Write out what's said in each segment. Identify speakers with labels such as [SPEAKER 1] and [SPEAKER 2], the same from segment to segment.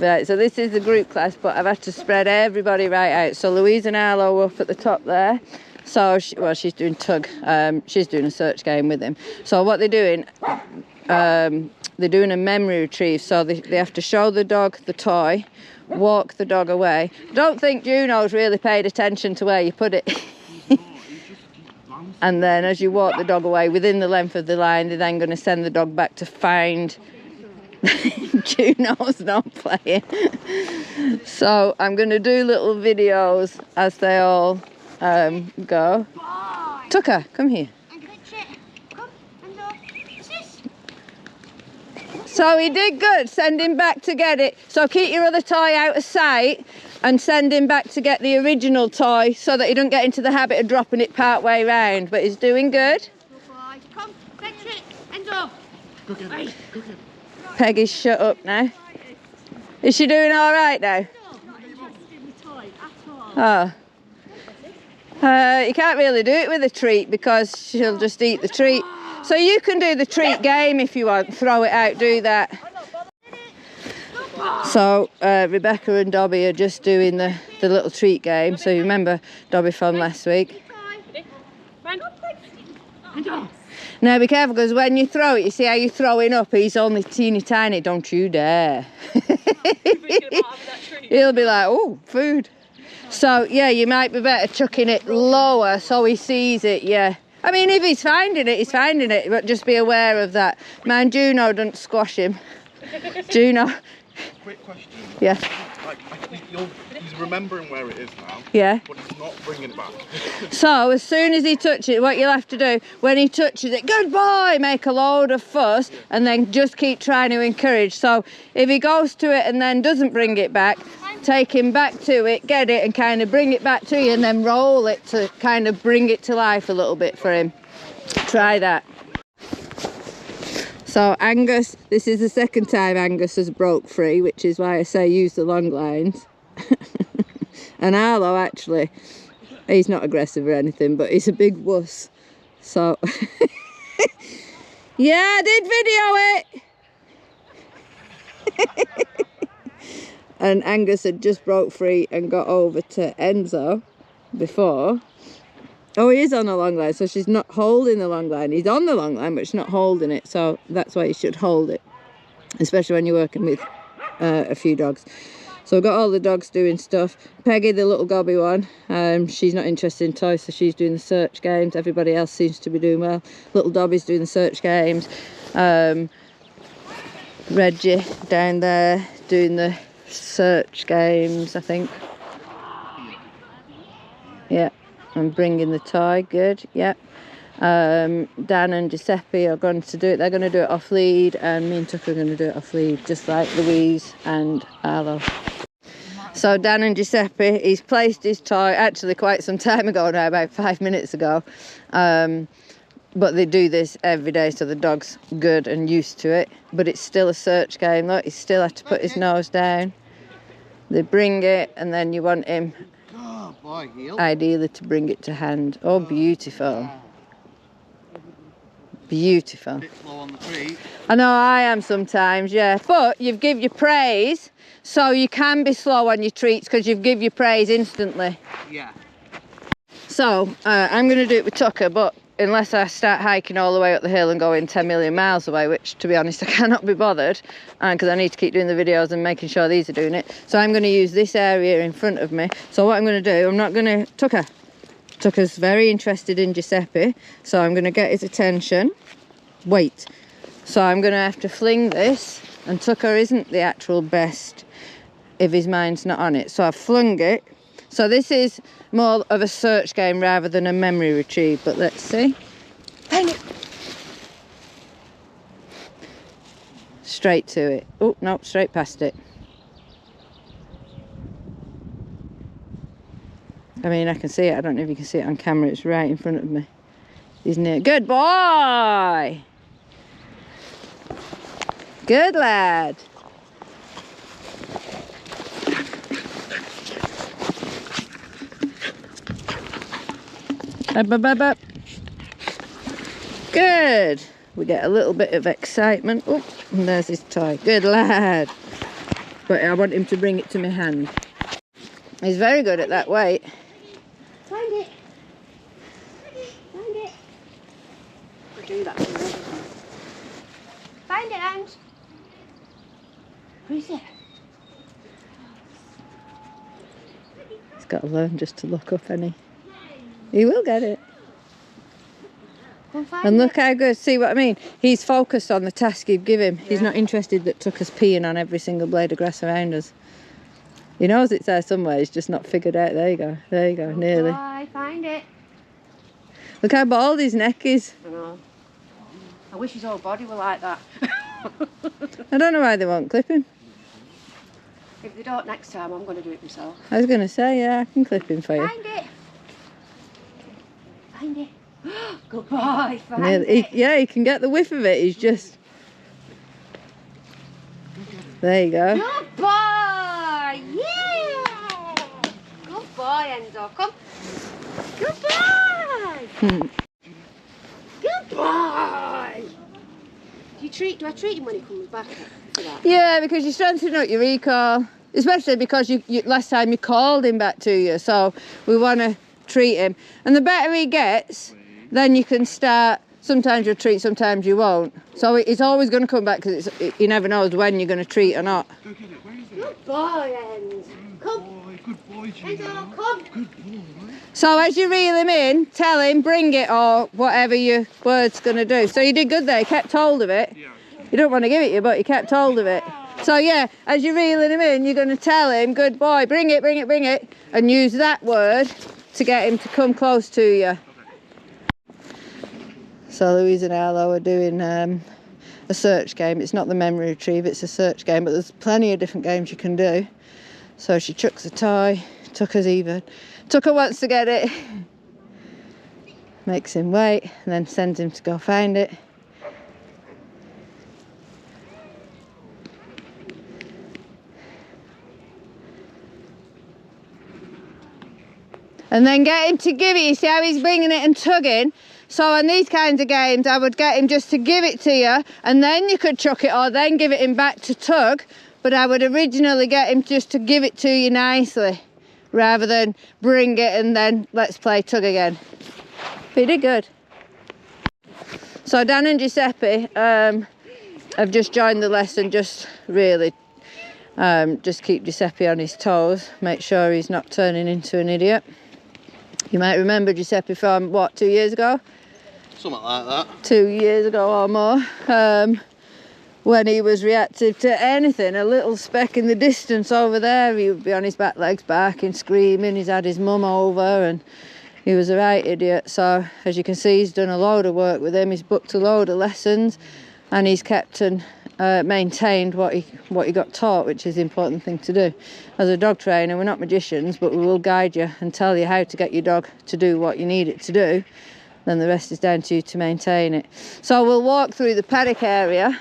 [SPEAKER 1] Right, so this is the group class, but I've had to spread everybody right out. So Louise and Arlo are up at the top there. So, she's doing tug. She's doing a search game with him. So what they're doing, they're doing a memory retrieve. So they have to show the dog the toy, walk the dog away. I don't think Juno's really paid attention to where you put it. And then as you walk the dog away within the length of the line, they're then going to send the dog back to find Juno's not playing. So I'm going to do little videos as they all go. Tucker, come here. So he did good. Send him back to get it. So keep your other toy out of sight and send him back to get the original toy so that he don't get into the habit of dropping it part way round. But he's doing good.
[SPEAKER 2] Come, fetch it, and up.
[SPEAKER 1] Peggy's shut up now. Is she doing all right now? Oh. You can't really do it with a treat because she'll just eat the treat. So you can do the treat game if you want. Throw it out, do that. So Rebecca and Dobby are just doing the little treat game. So you remember Dobby from last week. Now be careful because when you throw it, you see how you're throwing up? He's only teeny tiny. Don't you dare. He'll be like, oh, food. So yeah, you might be better chucking it lower so he sees it, yeah. I mean, if he's finding it, he's finding it, but just be aware of that. Mind Juno don't squash him. Juno.
[SPEAKER 3] Quick question.
[SPEAKER 1] Yeah.
[SPEAKER 3] Like, he's remembering where it is now.
[SPEAKER 1] Yeah.
[SPEAKER 3] But he's not bringing it back.
[SPEAKER 1] So as soon as he touches it, what you'll have to do, when he touches it, good boy, make a load of fuss, and then just keep trying to encourage. So if he goes to it and then doesn't bring it back, take him back to it, get it, and kind of bring it back to you, and then roll it to kind of bring it to life a little bit for him. Try that. So Angus, this is the second time Angus has broke free, which is why I say use the long lines. And Arlo, actually, he's not aggressive or anything, but he's a big wuss. So, yeah, I did video it. And Angus had just broke free and got over to Enzo before. Oh, he is on the long line, so she's not holding the long line. He's on the long line, but she's not holding it, so that's why you should hold it, especially when you're working with a few dogs. So we've got all the dogs doing stuff. Peggy, the little gobby one, she's not interested in toys, so she's doing the search games. Everybody else seems to be doing well. Little Dobby's doing the search games. Reggie down there doing the search games, I think. Yeah. And bringing the toy, good, yeah. Dan and Giuseppe are going to do it. They're going to do it off lead, and me and Tucker are going to do it off lead, just like Louise and Arlo. So Dan and Giuseppe, he's placed his toy actually quite some time ago now, about 5 minutes ago. But they do this every day, so the dog's good and used to it. But it's still a search game. Look, he still has to put his nose down. They bring it, and then you want him ideally to bring it to hand. Oh, beautiful. Beautiful.
[SPEAKER 3] Bit slow on the treat.
[SPEAKER 1] I know I am sometimes, yeah. But you've give your praise, so you can be slow on your treats because you've give your praise instantly.
[SPEAKER 3] Yeah.
[SPEAKER 1] So I'm going to do it with Tucker, but unless I start hiking all the way up the hill and going 10 million miles away, which to be honest I cannot be bothered, because I need to keep doing the videos and making sure these are doing it. So I'm going to use this area in front of me. So what I'm going to do, I'm not going to... Tucker's very interested in Giuseppe, so I'm going to get his attention. Wait. So I'm going to have to fling this, and Tucker isn't the actual best if his mind's not on it. So I've flung it. So this is more of a search game rather than a memory retrieve, but let's see. Hang it. Straight to it. Oh, no, straight past it. I mean, I can see it. I don't know if you can see it on camera. It's right in front of me. He's near. Good boy! Good lad. Up, up, up, up. Good. We get a little bit of excitement. Oh, and there's his toy. Good lad. but I want him to bring it to my hand. He's very good at that weight.
[SPEAKER 2] Find it. Find it. I do that. Find it, Ange. Where is it?
[SPEAKER 1] He's got to learn just to look up, any. He will get it.
[SPEAKER 2] Go and find
[SPEAKER 1] And
[SPEAKER 2] it.
[SPEAKER 1] look how good, see what I mean? He's focused on the task you've given him. He's not interested that Tucker's peeing on every single blade of grass around us. He knows it's there somewhere, he's just not figured out. There you go, nearly.
[SPEAKER 2] Bye, find it.
[SPEAKER 1] Look how bald his neck is.
[SPEAKER 2] I know. I wish his whole body were like that.
[SPEAKER 1] I don't know why they won't clip him.
[SPEAKER 2] If they don't next time, I'm going to do it myself.
[SPEAKER 1] I was going to say, yeah, I can clip him for you.
[SPEAKER 2] Find it. Find it. Good boy, find
[SPEAKER 1] Nearly.
[SPEAKER 2] it.
[SPEAKER 1] Yeah, he can get the whiff of it, he's just... There you go.
[SPEAKER 2] Good boy! Yeah! Good boy, Enzo. Come. Good boy! Good boy! Do I treat him when he comes back? To that?
[SPEAKER 1] Yeah, because you're strengthening up your recall, especially because you last time you called him back to you, so we want to treat him. And the better he gets, then you can start. Sometimes you'll treat, sometimes you won't. So it's always going to come back because you never knows when you're going to treat or not.
[SPEAKER 3] Go get it. Where is it?
[SPEAKER 2] Good boy, Enzo. Come.
[SPEAKER 3] Good boy, Gino.
[SPEAKER 2] Enzo, come.
[SPEAKER 3] Good boy.
[SPEAKER 1] So as you reel him in, tell him, bring it, or whatever your word's going to do. So you did good there, you kept hold of it.
[SPEAKER 3] Yeah.
[SPEAKER 1] You don't want to give it you, but you kept hold of it. So yeah, as you're reeling him in, you're going to tell him, good boy, bring it, bring it, bring it, and use that word to get him to come close to you. So Louise and Arlo are doing a search game. It's not the memory retrieve, it's a search game, but there's plenty of different games you can do. So she chucks a toy, Tucker's even. Tucker wants to get it, makes him wait, and then sends him to go find it. And then get him to give it. You see how he's bringing it and tugging? So on these kinds of games, I would get him just to give it to you, and then you could chuck it, or then give it him back to tug. But I would originally get him just to give it to you nicely, rather than bring it and then let's play tug again. But he did good. So Dan and Giuseppe have just joined the lesson, just really just keep Giuseppe on his toes, make sure he's not turning into an idiot. You might remember Giuseppe from, what, 2 years ago?
[SPEAKER 3] Something like that.
[SPEAKER 1] 2 years ago or more, when he was reactive to anything, a little speck in the distance over there, he would be on his back legs barking, screaming. He's had his mum over and he was a right idiot. So as you can see, he's done a load of work with him, he's booked a load of lessons, and he's kept and maintained what he got taught, which is the important thing to do. As a dog trainer, we're not magicians, but we will guide you and tell you how to get your dog to do what you need it to do. Then the rest is down to you to maintain it. So we'll walk through the paddock area.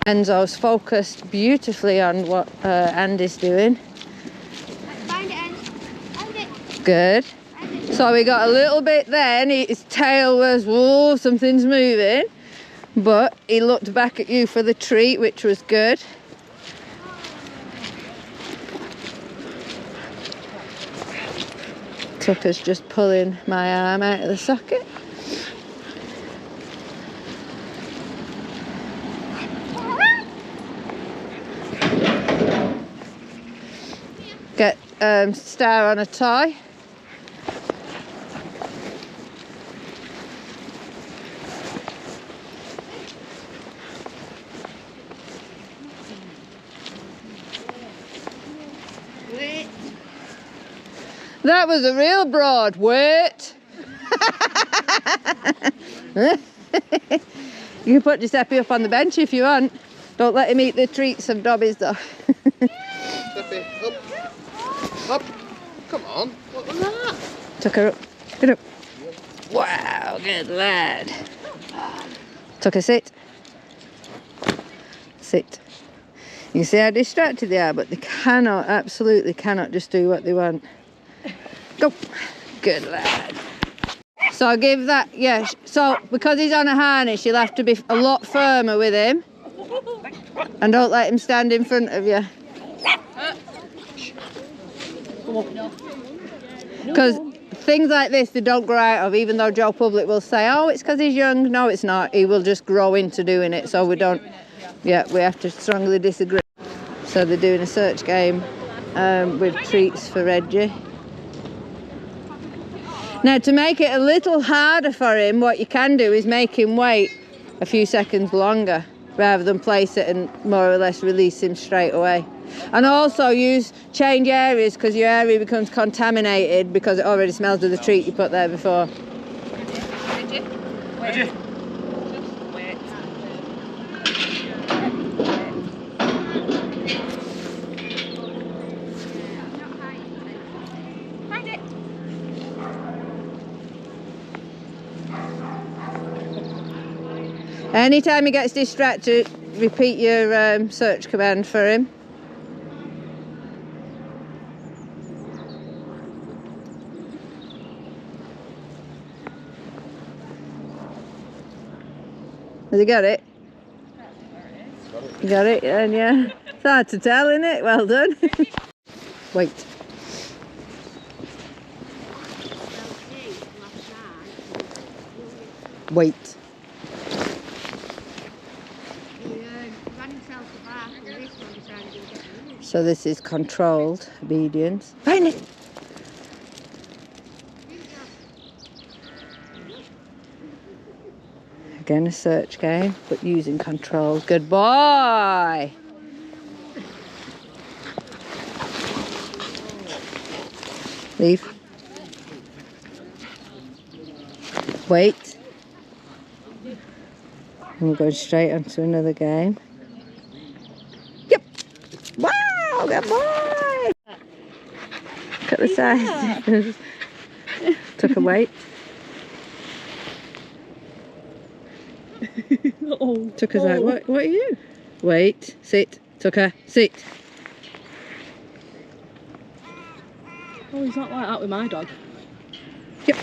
[SPEAKER 1] Enzo's focused beautifully on what Andy's doing.
[SPEAKER 2] Find it, Enzo. Find it.
[SPEAKER 1] Good.
[SPEAKER 2] Find it.
[SPEAKER 1] So we got a little bit then, his tail was, whoa, something's moving. But he looked back at you for the treat, which was good. Tucker's just pulling my arm out of the socket. Get Star on a tie.
[SPEAKER 2] Wait.
[SPEAKER 1] That was a real broad. Wait. You can put Giuseppe up on the bench if you want. Don't let him eat the treats of Dobby's though.
[SPEAKER 3] Giuseppe, up. Up. Come on. What was that?
[SPEAKER 1] Tucker up. Get up. Wow, good lad. Tucker, sit. Sit. You can see how distracted they are, but they cannot, absolutely cannot just do what they want. Go. Good lad. So I'll give that, yeah, so because he's on a harness, you'll have to be a lot firmer with him. And don't let him stand in front of you. Because things like this they don't grow out of, even though Joe Public will say, oh, it's because he's young. No, it's not. He will just grow into doing it. So we don't, yeah, we have to strongly disagree. So they're doing a search game with treats for Reggie. Now, to make it a little harder for him, what you can do is make him wait a few seconds longer rather than place it and more or less release him straight away. And also change areas, because your area becomes contaminated because it already smells of the treat you put there before.
[SPEAKER 2] Reggie, wait.
[SPEAKER 3] Reggie.
[SPEAKER 2] Just wait. Find it.
[SPEAKER 1] Anytime he gets distracted, repeat your search command for him. Has he got it? You got it, yeah. It's hard to tell, isn't it? Well done. Wait. Wait. So this is controlled obedience. Find it! Again, a search game, but using controls. Good boy! Leave. Wait. And we're going straight onto another game. Yep! Wow! Good boy! Look at the size. Took a wait. Tucker's like, what are you? Wait, sit, Tucker, sit.
[SPEAKER 4] Oh, he's not like that with my dog.
[SPEAKER 1] Yep.